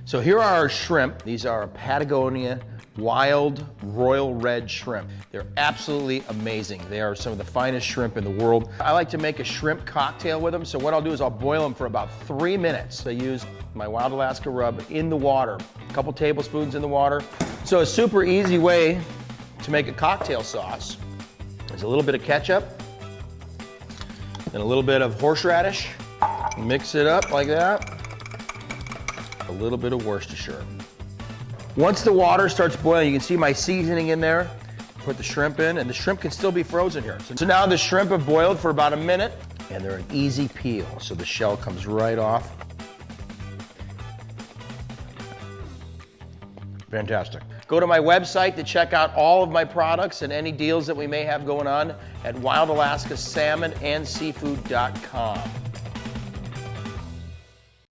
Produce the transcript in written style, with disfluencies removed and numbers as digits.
So here are our shrimp. These are Patagonia wild royal red shrimp. They're absolutely amazing. They are some of the finest shrimp in the world. I like to make a shrimp cocktail with them, so what I'll do is I'll boil them for about 3 minutes. I use my Wild Alaska rub in the water, a couple tablespoons in the water. So a super easy way to make a cocktail sauce is a little bit of ketchup and a little bit of horseradish. Mix it up like that. A little bit of Worcestershire. Once the water starts boiling, you can see my seasoning in there. Put the shrimp in, and the shrimp can still be frozen here. So now the shrimp have boiled for about a minute, and they're an easy peel, so the shell comes right off. Fantastic. Go to my website to check out all of my products and any deals that we may have going on at wildalaskasalmonandseafood.com.